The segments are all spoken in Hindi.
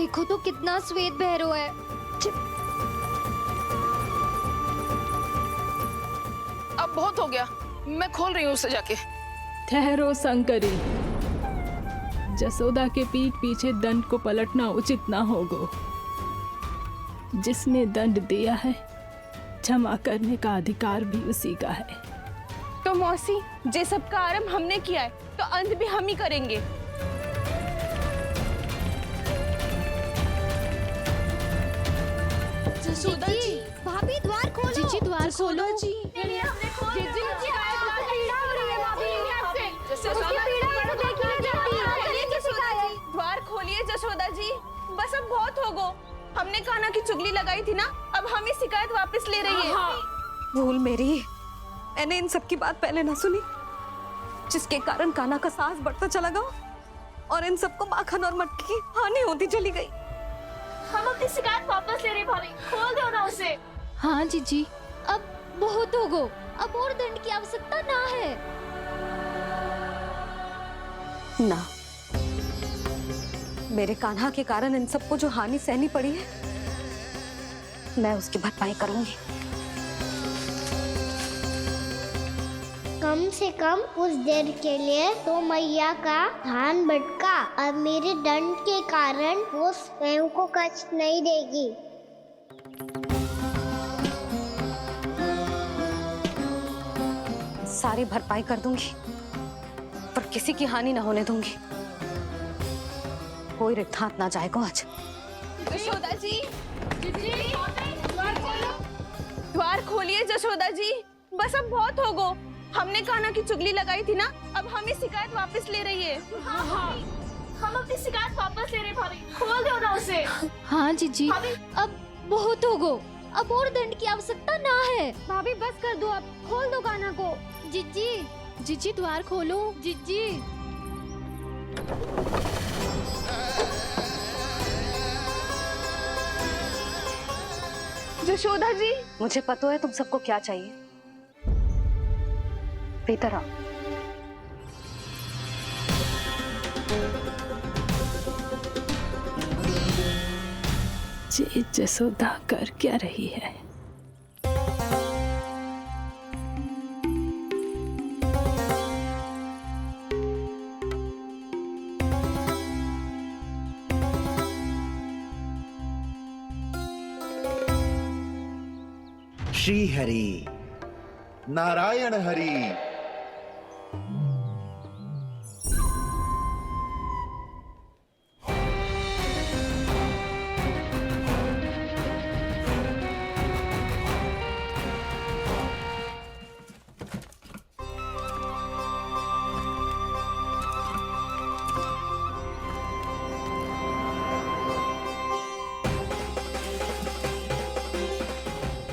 देखो तो कितना श्वेत भैरव है। अब बहुत हो गया, मैं खोल रही हूँ उसे जाके। ठहरो शंकरी, जसोदा के पीठ पीछे दंड को पलटना उचित ना होगा। जिसने दंड दिया है, क्षमा करने का अधिकार भी उसी का है। तो मौसी, जे सब का आरंभ हमने किया है तो अंत भी हम ही करेंगे। जसोदा जी, भाभी द्वार खोलो। जीजी द्वार खोलो। जी द्वार खोलिए जसोदा जी, बस अब बहुत हो गो। हमने कान्हा की चुगली लगाई थी ना, अब हम ही शिकायत वापस ले रही है। भूल मेरी, मैंने इन सब की बात पहले ना सुनी, जिसके कारण कान्हा का साहस बढ़ता चला गया और इन सबको माखन और मटकी की हानि होती चली गई। हम अपनी शिकायत वापस ले रहे भाभी, खोल दो ना उसे। हाँ जीजी, अब बहुत हो गो, अब और दंड की आवश्यकता ना है। ना, मेरे कान्हा के कारण इन सबको जो हानि सहनी पड़ी है, मैं उसकी भरपाई करूंगी। कम से कम उस देर के लिए तो मैया का ध्यान भटका और मेरे दंड के कारण वो स्वयं को कष्ट नहीं देगी। सारी भरपाई कर दूंगी, पर किसी की हानि ना होने दूंगी। कोई रिक्त हाथ ना जाएगा आज। जसोदा जी, द्वार खोलिए जसोदा जी, बस अब बहुत हो गो। हमने कान्हा की चुगली लगाई थी ना, अब हम ही शिकायत वापस ले रही है। हम अपनी शिकायत वापस ले रहे भाभी, खोल दो ना उसे। हाँ जीजी, अब बहुत हो गो, अब और दंड की आवश्यकता ना है। भाभी बस कर दो, अब खोल दो कान्हा को। जीजी, जीजी द्वार खोलो। जीजी जसोदा जी, मुझे पता है तुम सबको क्या चाहिए। भीतर आओ। ये जसोदा कर क्या रही है? श्री हरि नारायण हरि।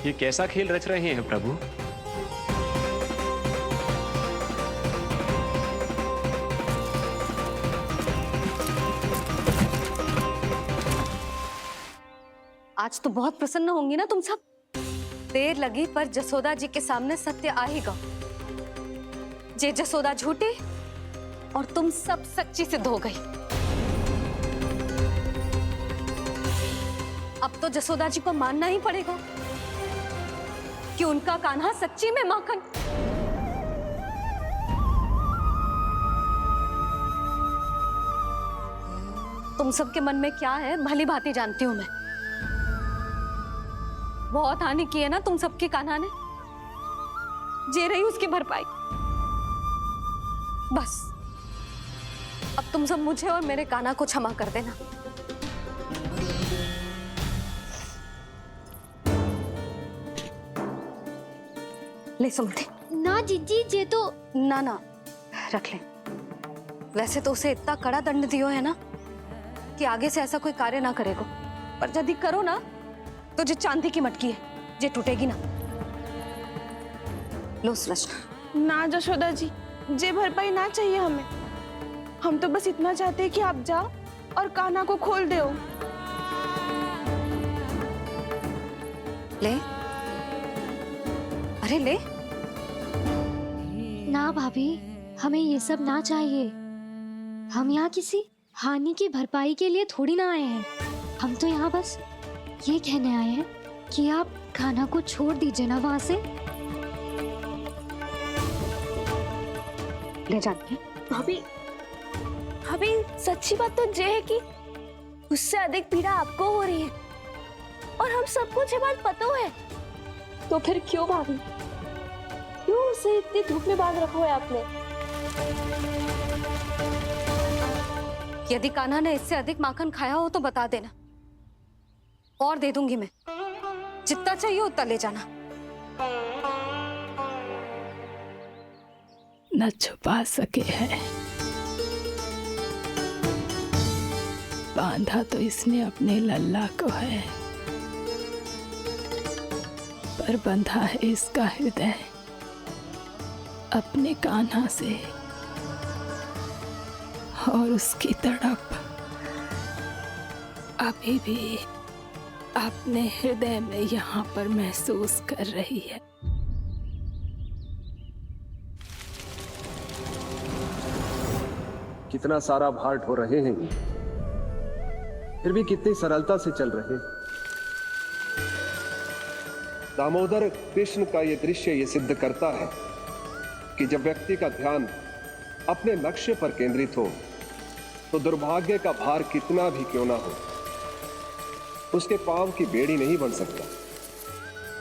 ये कैसा खेल रच रहे हैं प्रभु? आज तो बहुत प्रसन्न होंगी ना तुम सब। देर लगी पर जसोदा जी के सामने सत्य आएगा। जे जसोदा झूठी और तुम सब सच्ची सिद्ध हो गई। अब तो जसोदा जी को मानना ही पड़ेगा कि उनका कान्हा सच्ची में माखन। तुम सबके मन में क्या है भली भांति जानती हूं मैं। बहुत हानि की है ना तुम सबके कान्हा ने, जे रही उसकी भरपाई। बस अब तुम सब मुझे और मेरे कान्हा को क्षमा कर देना। ले सुमति। ना जीजी, जे तो ना ना रख ले। वैसे तो उसे इतना कड़ा दंड दियो है ना कि आगे से ऐसा कोई कार्य ना करेगा, पर यदि करो ना तो जो चांदी की मटकी है जे टूटेगी ना। लो सुरक्षा। ना जशोदा जी, जे भरपाई ना चाहिए हमें। हम तो बस इतना चाहते हैं कि आप जाओ और कान्हा को खोल दो। ले, अरे ले। ना भाभी, हमें ये सब ना चाहिए। हम यहाँ किसी हानि की भरपाई के लिए थोड़ी ना आए हैं। हम तो यहाँ बस ये कहने आए हैं कि आप खाना को छोड़ दीजिए ना वहां से। ले जाइए। भाभी भाभी सच्ची बात तो ये है कि उससे अधिक पीड़ा आपको हो रही है और हम सबको ये बात पता है। तो फिर क्यों भाभी, क्यों उसे इतनी धूप में बांध रखा है आपने? यदि कान्हा ने इससे अधिक माखन खाया हो तो बता देना, और दे दूंगी मैं। जितना चाहिए उतना ले जाना। न छुपा सके हैं, बांधा तो इसने अपने लल्ला को है, पर बंधा है इसका हृदय अपने कान्हा से, और उसकी तड़प अभी भी अपने हृदय में यहाँ पर महसूस कर रही है। कितना सारा भार ढो रहे हैं, फिर भी कितनी सरलता से चल रहे हैं। दामोदर कृष्ण का यह दृश्य ये सिद्ध करता है कि जब व्यक्ति का ध्यान अपने लक्ष्य पर केंद्रित हो तो दुर्भाग्य का भार कितना भी क्यों ना हो, उसके पांव की बेड़ी नहीं बन सकता।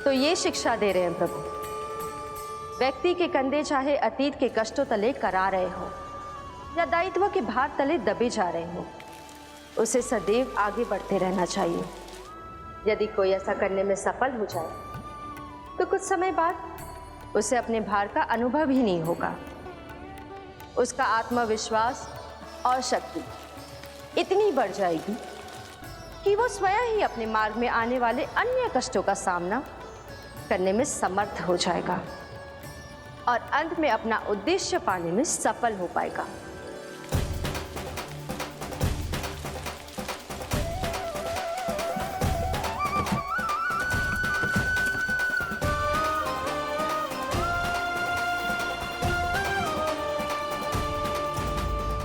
तो ये शिक्षा दे रहे हैं प्रभु, व्यक्ति के कंधे चाहे अतीत के कष्टों तले करा रहे हो या दायित्व के भार तले दबे जा रहे हो, उसे सदैव आगे बढ़ते रहना चाहिए। यदि कोई ऐसा करने में सफल हो जाए तो कुछ समय बाद उसे अपने भार का अनुभव ही नहीं होगा। उसका आत्मविश्वास और शक्ति इतनी बढ़ जाएगी कि वो स्वयं ही अपने मार्ग में आने वाले अन्य कष्टों का सामना करने में समर्थ हो जाएगा और अंत में अपना उद्देश्य पाने में सफल हो पाएगा।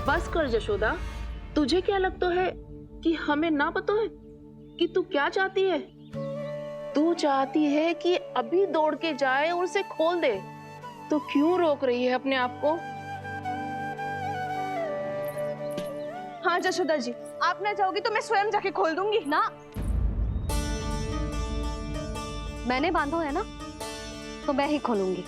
बस कर यशोदा, तुझे क्या लगता है कि हमें ना पता है कि तू क्या चाहती है? तू चाहती है कि अभी दौड़ के जाए और उसे खोल दे, तो क्यों रोक रही है अपने आप को? हाँ यशोदा जी, आप ना जाओगी तो मैं स्वयं जाके खोल दूंगी ना। मैंने बांधो है ना, तो मैं ही खोलूंगी।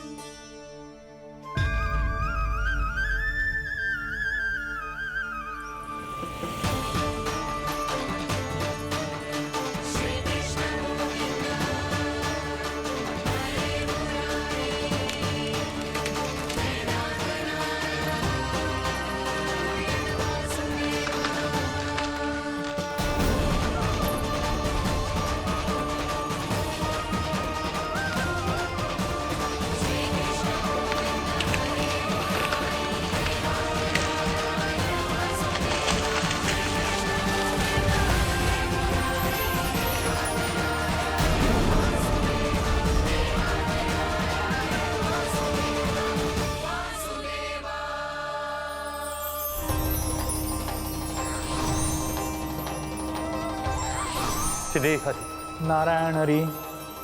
श्री हरि नारायण हरि,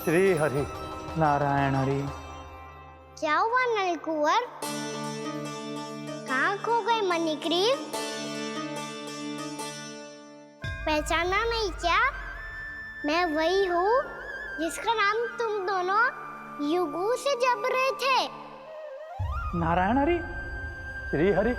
श्री हरि नारायण हरि। क्या हुआ नलकुंवर? कहाँ खो गए मणिग्रीव? पहचाना नहीं क्या? मैं वही हूँ जिसका नाम तुम दोनों युगों से जप रहे थे। नारायण हरि, श्री हरि।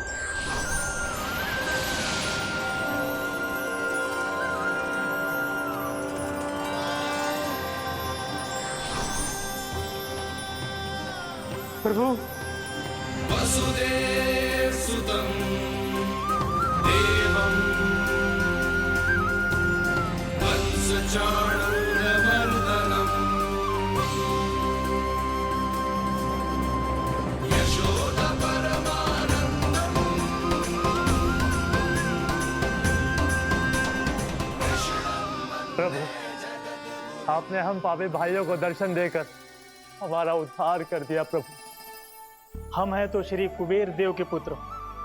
प्रभु वसुदेव सुतं देवं वत्सचाणूरमर्दनम् यशोदा परमानन्दम्। प्रभु, आपने हम पापी भाइयों को दर्शन देकर हमारा उद्धार कर दिया। प्रभु, हम हैं तो श्री कुबेर देव के पुत्र,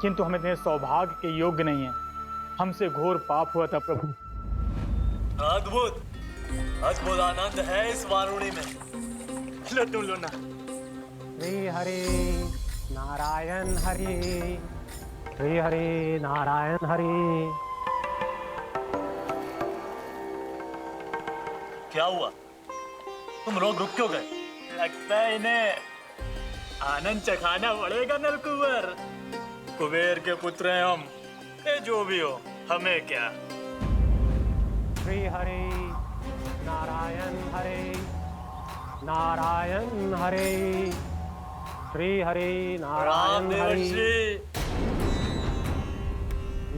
किंतु हम इतने सौभाग्य के योग्य नहीं हैं। हमसे घोर पाप हुआ था प्रभु। अद्भुत अद्भुत आनंद है इस वारुणी में। लो तुम लो ना। श्री हरि नारायण हरि, श्री हरि नारायण हरि। क्या हुआ? तुम लोग रुक क्यों गए? लगता है इन्हें आनंद चखाना पड़ेगा नलकुबर। कुबेर के पुत्र हैं हम, ये जो भी हो हमें क्या। श्री हरि नारायण हरि, नारायण हरि, श्री हरि नारायण हरि।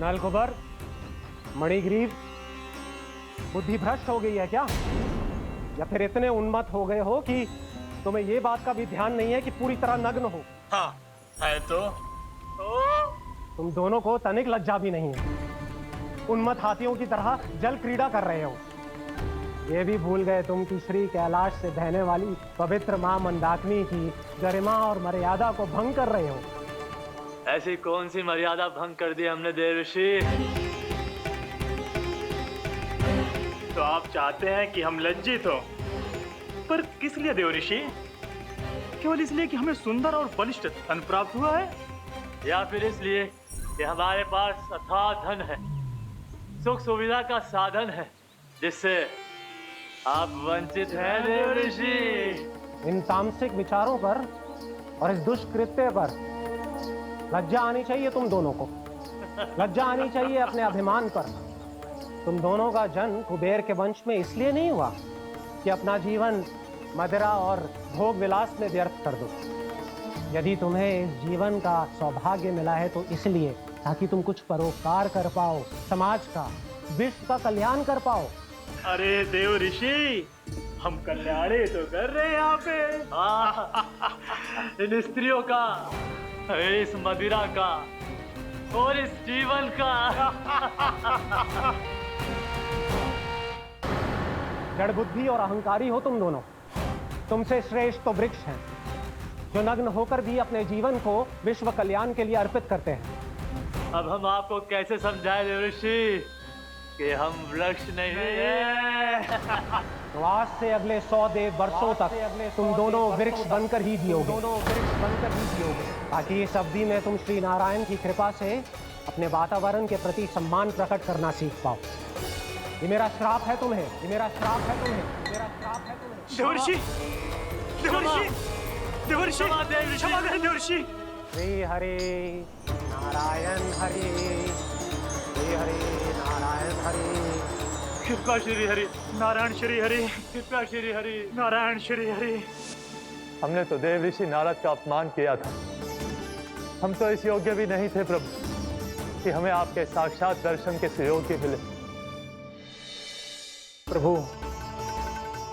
नलकुबर, मणिग्रीव, बुद्धि भ्रष्ट हो गई है क्या? या फिर इतने उन्मत्त हो गए हो कि तुम्हें ये बात का भी ध्यान नहीं है कि पूरी तरह नग्न हो? हाँ है तो। तुम दोनों को तनिक लज्जा भी नहीं है। उन्मत्त हाथियों की तरह जल क्रीड़ा कर रहे हो। ये भी भूल गए तुम कि श्री कैलाश से बहने वाली पवित्र मां मंदाकिनी की गरिमा और मर्यादा को भंग कर रहे हो। ऐसी कौन सी मर्यादा भंग कर दी हमने देवर्षि? तो आप चाहते हैं कि हम लज्जित हो, पर किस लिए देवर्षि? केवल इसलिए कि हमें सुंदर और बलिष्ठ धन प्राप्त हुआ है, या फिर इसलिए कि हमारे पास अथाह धन है, सुख सुविधा का साधन है, जिससे आप वंचित हैं देवर्षि? इन तामसिक विचारों पर और इस दुष्कृत्य पर लज्जा आनी चाहिए तुम दोनों को। लज्जा आनी चाहिए अपने अभिमान पर। तुम दोनों का जन्म कुबेर के वंश में इसलिए नहीं हुआ कि अपना जीवन मदिरा और भोग विलास में व्यर्थ कर दो। यदि तुम्हें इस जीवन का सौभाग्य मिला है तो इसलिए ताकि तुम कुछ परोपकार कर पाओ, समाज का, विश्व का कल्याण कर पाओ। अरे देव ऋषि, हम कल्याणी तो कर रहे हैं यहाँ पे। इन स्त्रियों का, इस मदिरा का और इस जीवन का। जड़ बुद्धि और अहंकारी हो तुम दोनों। तुमसे श्रेष्ठ तो वृक्ष हैं, जो नग्न होकर भी अपने जीवन को विश्व कल्याण के लिए अर्पित करते हैं। अब हम आपको कैसे समझाएं देवर्षि कि हम वृक्ष नहीं हैं? तो आज से अगले 100 देव वर्षों तक तुम दोनों वृक्ष बनकर ही जियोगे, ताकि इस अवधि में तुम श्री नारायण की कृपा से अपने वातावरण के प्रति सम्मान प्रकट करना सीख पाओ। ये मेरा श्राप है तुम्हें, ये मेरा श्राप है तुम्हें, मेरा श्राप है तुम्हें। देवर्षि, देवर्षि, देवर्षि, क्षमा करें देवर्षि। श्री हरि नारायण हरि, श्री हरि नारायण हरि। कृपा श्री हरि नारायण श्री हरि, कृपा श्री हरि नारायण श्री हरि। हमने तो देव ऋषि नारद का अपमान किया था। हम तो इस योग्य भी नहीं थे प्रभु कि हमें आपके साक्षात दर्शन के सुयोग्य मिले। प्रभु,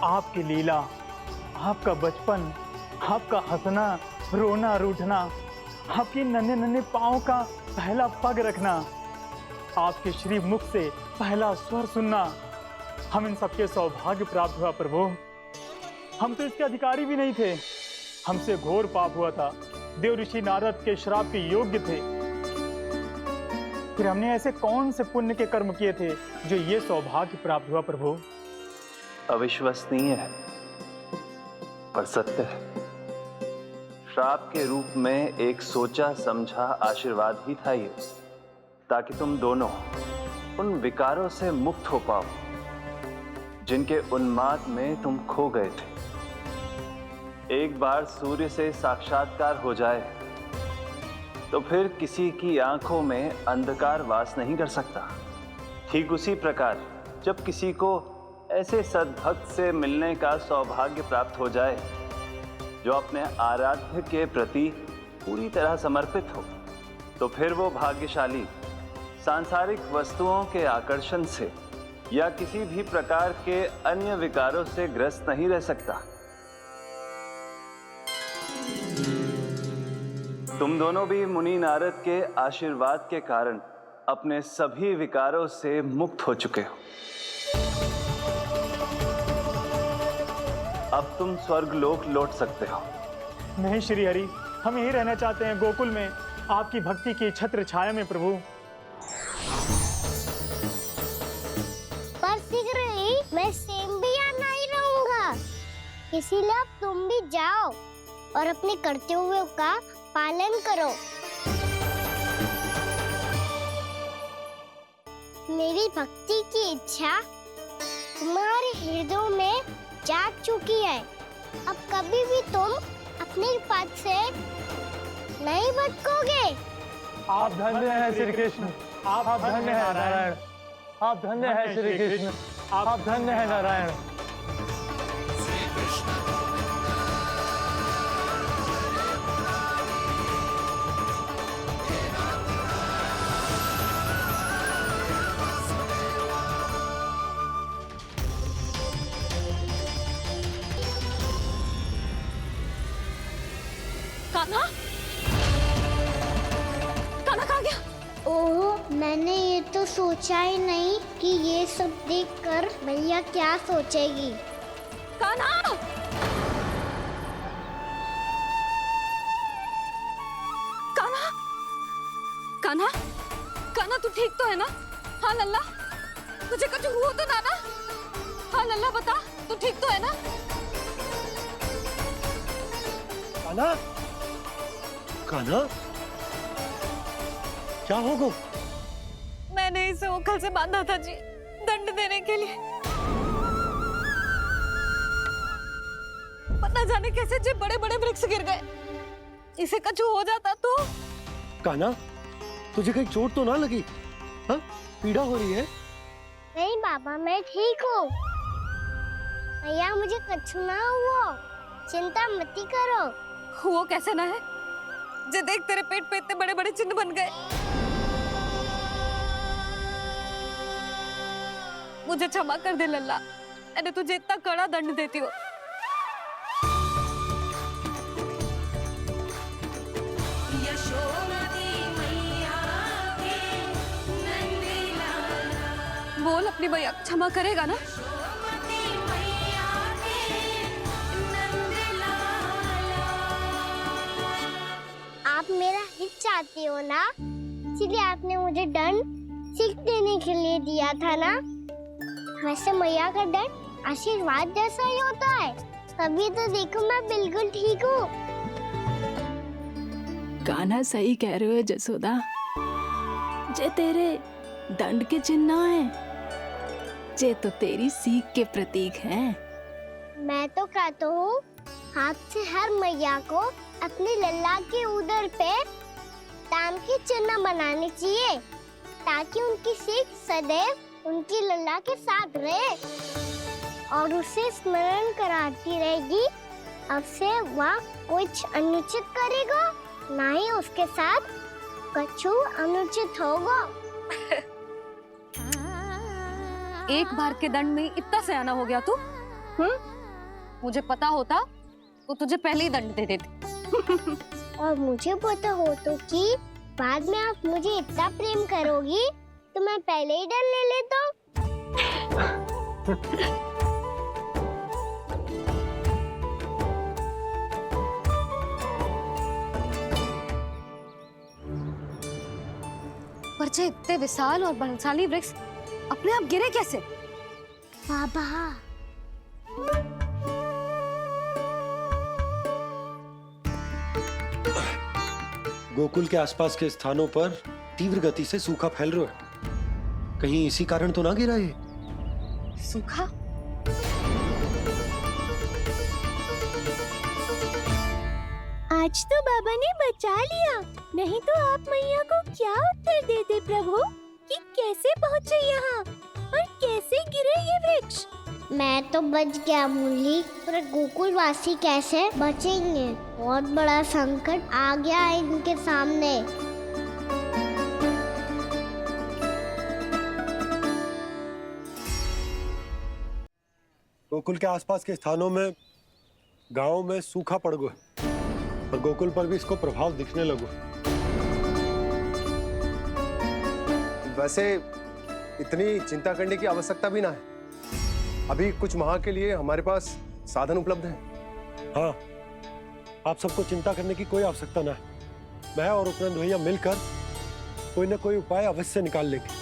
आपकी लीला, आपका बचपन, आपका हंसना, रोना, रूठना, आपकी नन्हे नन्हे पाँव का पहला पग रखना, आपके श्री मुख से पहला स्वर सुनना, हम इन सबके सौभाग्य प्राप्त हुआ प्रभु। हम तो इसके अधिकारी भी नहीं थे। हमसे घोर पाप हुआ था, देव ऋषि नारद के श्राप के योग्य थे। फिर हमने ऐसे कौन से पुण्य के कर्म किए थे जो ये सौभाग्य प्राप्त हुआ प्रभु? अविश्वसनीय है पर सत्य है। श्राप के रूप में एक सोचा समझा आशीर्वाद ही था ये, ताकि तुम दोनों उन विकारों से मुक्त हो पाओ जिनके उन्माद में तुम खो गए थे। एक बार सूर्य से साक्षात्कार हो जाए तो फिर किसी की आंखों में अंधकार वास नहीं कर सकता। ठीक उसी प्रकार जब किसी को ऐसे सद्भक्त से मिलने का सौभाग्य प्राप्त हो जाए जो अपने आराध्य के प्रति पूरी तरह समर्पित हो, तो फिर वो भाग्यशाली सांसारिक वस्तुओं के आकर्षण से या किसी भी प्रकार के अन्य विकारों से ग्रस्त नहीं रह सकता। तुम दोनों भी मुनि नारद के आशीर्वाद के कारण अपने सभी विकारों से मुक्त हो चुके हो। अब तुम स्वर्गलोक लौट सकते हो। नहीं श्री हरि, हम यहीं रहना चाहते हैं, गोकुल में, आपकी भक्ति की छत्र छाया में प्रभु। पर शीघ्र इसीलिए अब तुम भी जाओ और अपने कर्तव्यों का पालन करो। मेरी भक्ति की इच्छा तुम्हारे हृदय में जाग चुकी है। अब कभी भी तुम अपने पद से नहीं भटकोगे। आप धन्य हैं श्री कृष्ण, आप धन्य हैं नारायण, आप धन्य हैं श्री कृष्ण, आप धन्य हैं नारायण। कान्हा, कान्हा कहाँ गया? ओह, मैंने ये तो सोचा ही नहीं कि ये सब देखकर भैया क्या सोचेगी। कान्हा! कान्हा! कान्हा! कान्हा तू ठीक तो है ना? हाँ लल्ला, तुझे कुछ हुआ तो ना? हाँ लल्ला बता, तू ठीक तो है ना? कान्हा, कान्हा, क्या होगा? मैंने इसे ओखल से बांधा था जी, दंड देने के लिए। पता जाने कैसे जे बड़े-बड़े वृक्ष गिर गए। इसे कुछ हो जाता तो? कान्हा, तुझे कहीं चोट तो ना लगी? हाँ, पीड़ा हो रही है? नहीं बाबा, मैं ठीक हूँ। भैया मुझे कुछ ना हुआ, चिंता मत करो। वो कैसे ना है? जे देख तेरे पेट पे इतने बड़े-बड़े चिन्ह बन गए। मुझे क्षमा कर दे लल्ला, मैंने तुझे इतना कड़ा दंड देती हूँ। बोल अपनी भैया क्षमा करेगा ना? आप मेरा हित चाहते हो ना, इसलिए आपने मुझे दंड सीख देने के लिए दिया था ना। वैसे मैया का दंड आशीर्वाद जैसा ही होता है। तभी तो देखो मैं बिल्कुल ठीक हूँ। कान्हा सही कह रहे हो जसोदा, जे तेरे दंड के चिन्ह है, जे तो तेरी सीख के प्रतीक हैं। मैं तो कहता हूँ हाथ से हर मैया को अपने लल्ला के उदर पे ताम के चिन्ह बनाने चाहिए, ताकि उनकी सीख सदैव उनकी लल्ला के साथ रहे और उसे स्मरण कराती रहेगी। अब से वह कुछ अनुचित करेगा, ना ही उसके साथ कुछ अनुचित होगा। एक बार के दंड में इतना सयाना हो गया तू? मुझे पता होता तो तुझे पहले ही दंड दे देती। और मुझे पता हो तो कि बाद में आप मुझे इतना प्रेम करोगी तो मैं पहले ही दंड ले लेता हूँ। पर जे इतने विशाल और बलशाली वृक्ष अपने आप गिरे कैसे? बाबा, गोकुल के आसपास के स्थानों पर तीव्र गति से सूखा फैल रहा है। कहीं इसी कारण तो ना गिरा ये? सूखा? आज तो बाबा ने बचा लिया, नहीं तो आप मैया को क्या उत्तर देते प्रभु कि कैसे पहुँचे यहाँ और कैसे गिरे ये वृक्ष। मैं तो बच गया मुरली, पर गोकुल वासी कैसे बचेंगे? बहुत बड़ा संकट आ गया है इनके सामने। गोकुल के आसपास के स्थानों में, गांवों में सूखा पड़ गया और गोकुल पर भी इसको प्रभाव दिखने लगा। वैसे इतनी चिंता करने की आवश्यकता भी ना है। अभी कुछ माह के लिए हमारे पास साधन उपलब्ध है। हाँ, आप सबको चिंता करने की कोई आवश्यकता ना है। मैं और उपनंद भैया मिलकर कोई ना कोई उपाय अवश्य निकाल लेंगे।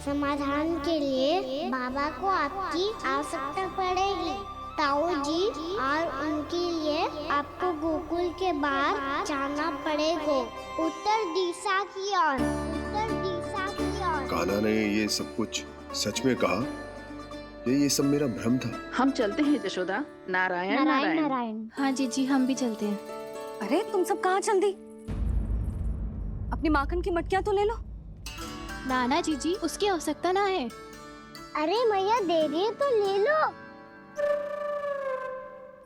समाधान के लिए बाबा को आपकी आवश्यकता पड़ेगी। ताऊ जी और उनके लिए आपको गोकुल के बाहर जाना पड़ेगा, उत्तर दिशा की ओर, उत्तर दिशा की ओर। कान्हा ने ये सब कुछ सच में कहा? ये सब मेरा भ्रम था? हम चलते हैं जशोदा। नारायण नारायण नारायण। हाँ जीजी, हम भी चलते हैं। अरे तुम सब कहाँ चल दी? अपनी माखन की मटकियाँ तो ले लो। नाना जीजी, उसकी आवश्यकता ना है। अरे मैया दे रही है तो ले लो।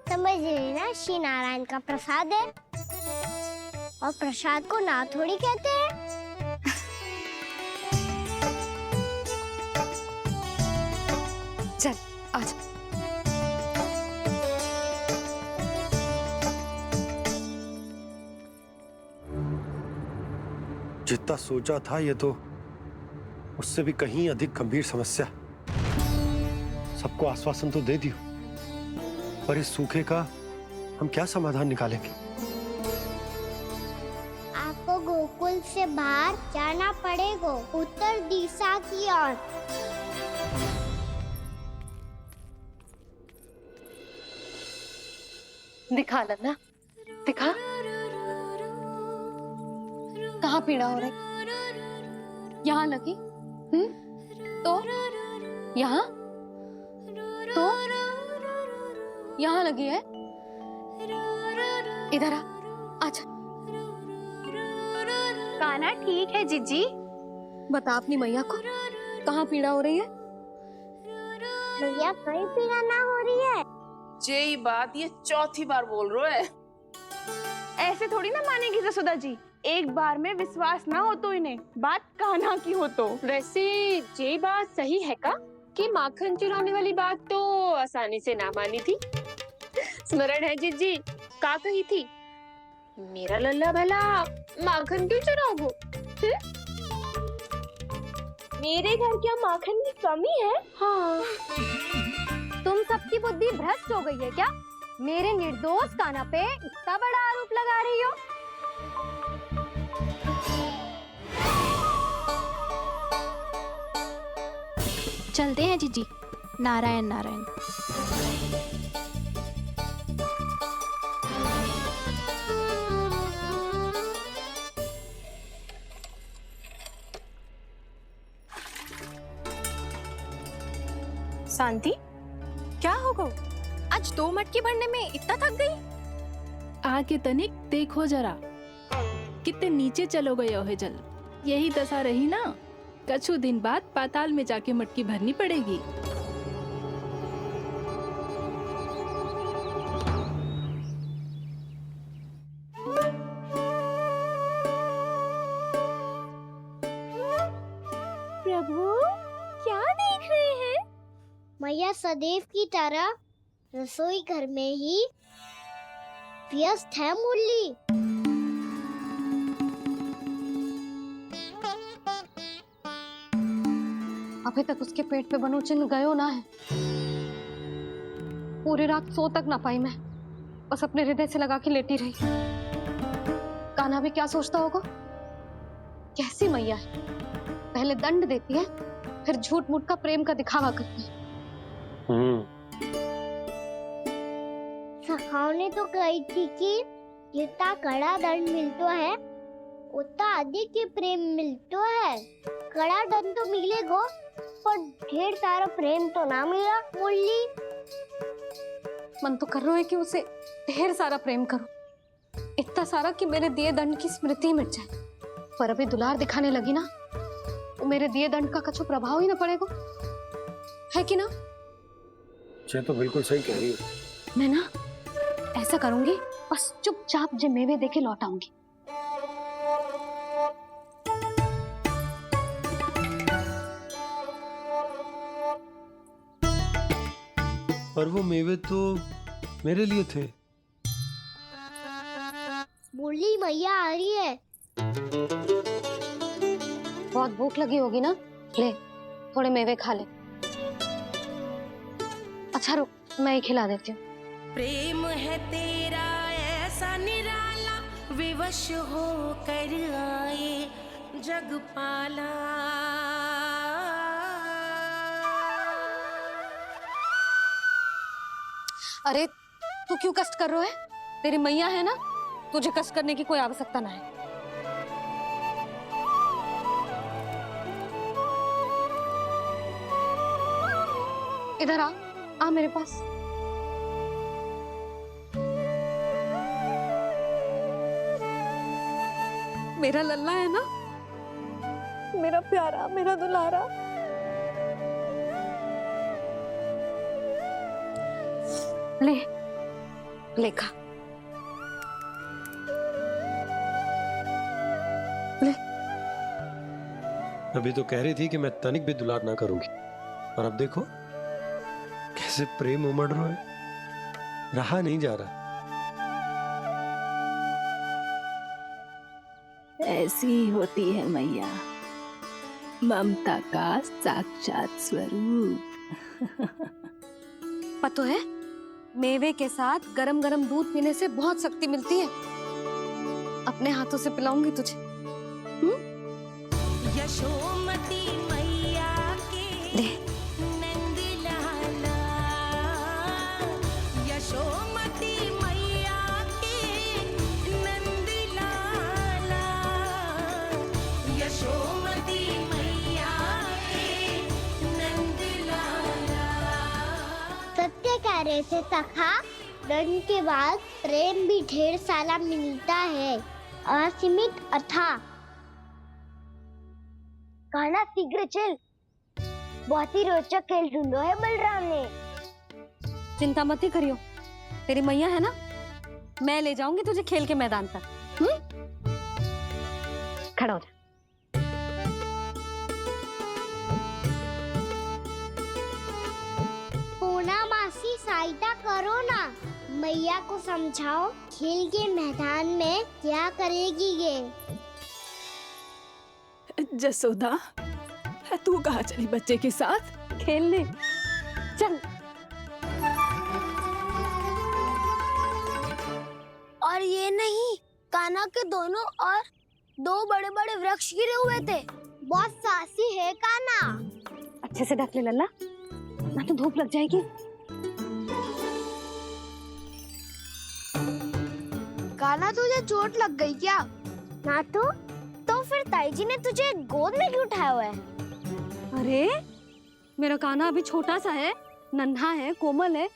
समझ रही ना, श्री नारायण का प्रसाद है और प्रसाद को ना थोड़ी कहते हैं। चल आज। जितना सोचा था ये तो उससे भी कहीं अधिक गंभीर समस्या। सबको आश्वासन तो दे दियो, पर इस सूखे का हम क्या समाधान निकालेंगे? आपको गोकुल से बाहर जाना पड़ेगा, उत्तर दिशा की ओर। दिखा लन्ना, दिखा। कहाँ पीड़ा हो रही? यहाँ लगी? तो यहाँ? तो यहाँ लगी है? इधर आ, आजा। कान्हा ठीक है जीजी। बता अपनी मैया को कहाँ पीड़ा हो रही है? भैया कहीं पीड़ा ना हो रही है। यही बात ये चौथी बार बोल रहे है। ऐसे थोड़ी ना मानेगी जसोदा जी। एक बार में विश्वास ना हो तो इन्हें, बात कान्हा की हो तो। वैसे ये बात सही है का कि माखन चुराने वाली बात तो आसानी से ना मानी थी। स्मरण है जीजी, का कही थी, मेरा लल्ला भला माखन क्यों चुराओगे? मेरे घर क्या माखन की कमी है? हाँ। तुम सबकी बुद्धि भ्रष्ट हो गई है क्या? मेरे निर्दोष कान्हा पे इतना बड़ा आरोप लगा रही हो? चलते हैं जीजी। नारायण नारायण। शांति, क्या हो गो? आज 2 मटकी भरने में इतना थक गई? आके तनिक देखो जरा, कितने नीचे चलो गए हो जल। यही दशा रही ना, कछु दिन बाद पाताल में जाके मटकी भरनी पड़ेगी। प्रभु क्या देख रहे हैं? मैया सदैव की तरह रसोई घर में ही व्यस्त है मुरली। अभी तक उसके पेट पे बनो चिन्ह गयो ना है। पूरी रात सो तक ना पाई मैं, बस अपने हृदय से लगा के लेटी रही। कान्हा भी क्या सोचता होगा? कैसी मैया है, पहले दंड देती है, फिर झूठ मूठ का प्रेम का दिखावा करती है। सखाओ ने तो कही थी कि जितना कड़ा दंड मिलता है उतना अधिक ही प्रेम मिलता है। कड़ा दंड तो मिलेगा पर ढेर सारा प्रेम तो ना मिला मुरली। मन तो कर रहा है कि उसे ढेर सारा प्रेम करो, इतना सारा कि मेरे दिए दंड की स्मृति मिट जाए। पर अभी दुलार दिखाने लगी ना, तो मेरे दिए दंड का कछु प्रभाव ही ना पड़ेगा, है कि ना? ये तो बिल्कुल सही कह रही हो। मैं ना ऐसा करूंगी, बस चुपचाप जे मेवे देके लौट आऊंगी। पर वो मेवे तो मेरे लिए थे। मुरली मैया आ रही है। बहुत भूख लगी होगी ना, ले थोड़े मेवे खा ले। अच्छा रुक, मैं ही खिला देती हूँ। प्रेम है तेरा ऐसा निराला, विवश हो कर आए जगपाला। अरे तू क्यों कष्ट कर रहा है? तेरी मैया है ना, तुझे कष्ट करने की कोई आवश्यकता ना है। इधर आ मेरे पास। मेरा लल्ला है ना, मेरा प्यारा, मेरा दुलारा। ले खा, ले। अभी तो कह रही थी कि मैं तनिक भी दुलार ना करूंगी, और अब देखो कैसे प्रेम उमड़ रहा है, रहा नहीं जा रहा। ऐसी ही होती है मैया, ममता का साक्षात स्वरूप। पता है, मेवे के साथ गरम गरम दूध पीने से बहुत शक्ति मिलती है। अपने हाथों से पिलाऊंगी तुझे। यशोमती मैया के नंद लाला, यशोमती मैया के नंद लाला, यशोमती मैया के नंद लाला। सत्य कह रहे थे सखा, धन के बाद प्रेम भी ढेर सारा मिलता है, असीमित अथाह। गाना शीघ्र चल, बहुत ही रोचक खेल ढूंढो है बलराम ने। चिंता मत ही करियो, तेरी मैया है ना, मैं ले जाऊंगी तुझे खेल के मैदान तक। खड़ा हो जा। पूना मासी सहायता करो ना, मैया को समझाओ खेल के मैदान में क्या करेगी ये। जसोदा, तू कहाँ चली बच्चे के साथ? खेलने चल। और ये नहीं, कान्हा के दोनों और दो बड़े बड़े वृक्ष गिरे हुए थे। बहुत साहसी है कान्हा। अच्छे से ढक ले लल्ला, ना तो धूप लग जाएगी। कान्हा तुझे चोट लग गई क्या? ना तो फिर ताई जी ने तुझे गोद में क्यों उठाया हुआ है? अरे मेरा कान्हा अभी छोटा सा है, नन्हा है, कोमल है।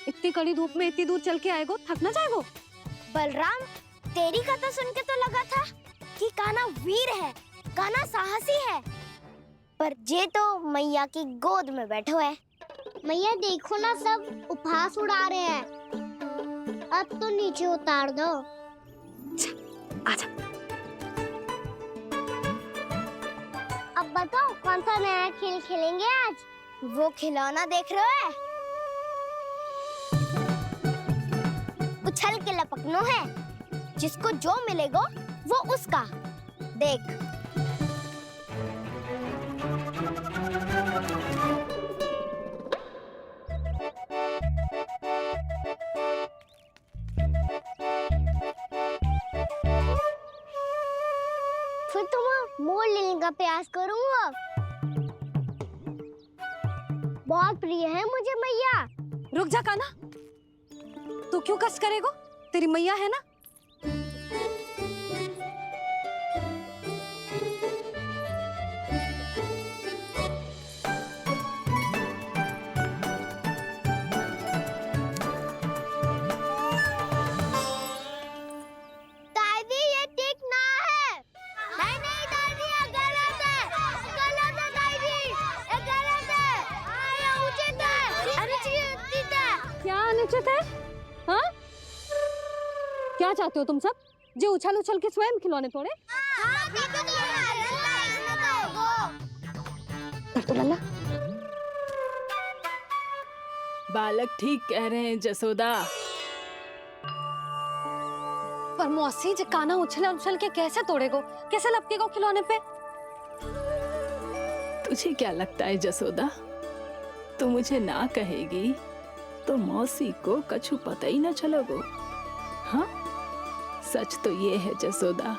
इतनी कड़ी धूप में इतनी दूर चल के आएगो, थक ना जाएगो। बलराम, तेरी कथा सुन के तो लगा था कि कान्हा वीर है, कान्हा साहसी है, पर जे तो मैया की गोद में बैठो है। मैया देखो ना, सब उपहास उड़ा रहे हैं। अब तो नीचे उतार दो। आजा। अब बताओ कौन सा नया खेल खेलेंगे आज? वो खिलौना देख रहे हो? उछल के लपकनो है, जिसको जो मिलेगा वो उसका। देख, फिर तुम मोड़ लेने का प्रयास करूंगा। बहुत प्रिय है मुझे मैया। रुक जा कान्हा, तू क्यों कष्ट करेगो? तेरी मैया है ना। दादी, ये ठीक ना है। नहीं नहीं दादी, ये गलत है। गलत है दादी, ये गलत है। ये उचित है, अनुचित है। क्या अनुचित है? हाँ? क्या चाहते हो तुम सब? जो उछल उछल के स्वयं खिलौने तोड़े? तो लल्ला, बालक ठीक कह रहे हैं जसोदा। पर मौसी, जे कान्हा उछल उछल के कैसे तोड़ेगो, कैसे लपकेगो खिलौने पे? तुझे क्या लगता है जसोदा, तू मुझे ना कहेगी तो मौसी को कछु पता ही न चलोगो। हाँ, सच तो ये है जसोदा,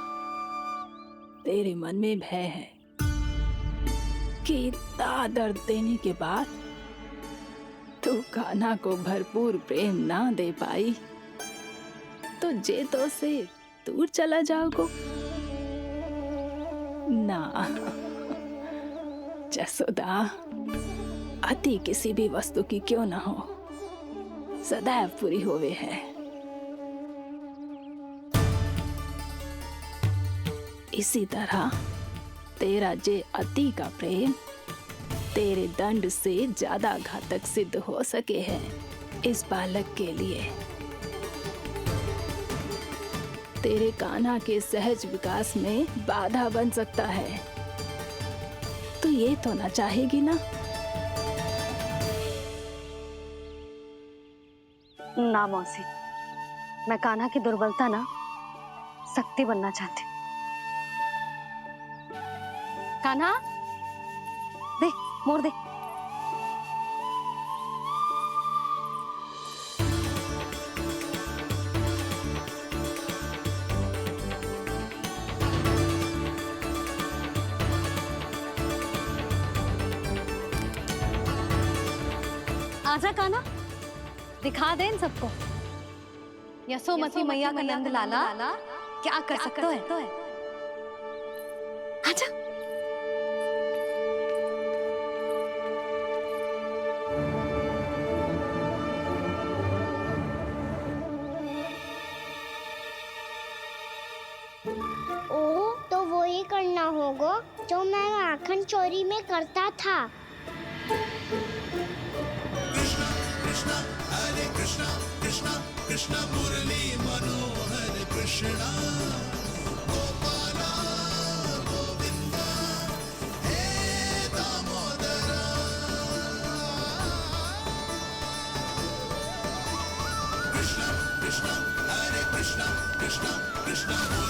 तेरे मन में भय है कि इतना दर्द देने के बाद तू कान्हा को भरपूर प्रेम ना दे पाई तो जे तो से दूर चला जाओगो ना। जसोदा, अति किसी भी वस्तु की क्यों ना हो, सदैव पूरी होवे है। इसी तरह तेरा जे अति का प्रेम तेरे दंड से ज्यादा घातक सिद्ध हो सके है इस बालक के लिए। तेरे कान्हा के सहज विकास में बाधा बन सकता है। तो ये तो ना चाहेगी ना? ना मौसी, मैं कान्हा की दुर्बलता ना शक्ति बनना चाहती। कान्हा, दे मोड़ दे। आजा कान्हा, दिखा दे इन सबको यशोमती मैया का नंद लाला क्या कर सकता है। आजा। ओ तो वो ही करना होगा जो मैं माखन चोरी में करता था। कृष्णा हरे कृष्णा कृष्णा कृष्णा मुरली मनोहर कृष्णा गोपाला गोविंदा हे दामोदरा। कृष्णा कृष्णा हरे कृष्णा कृष्णा कृष्णा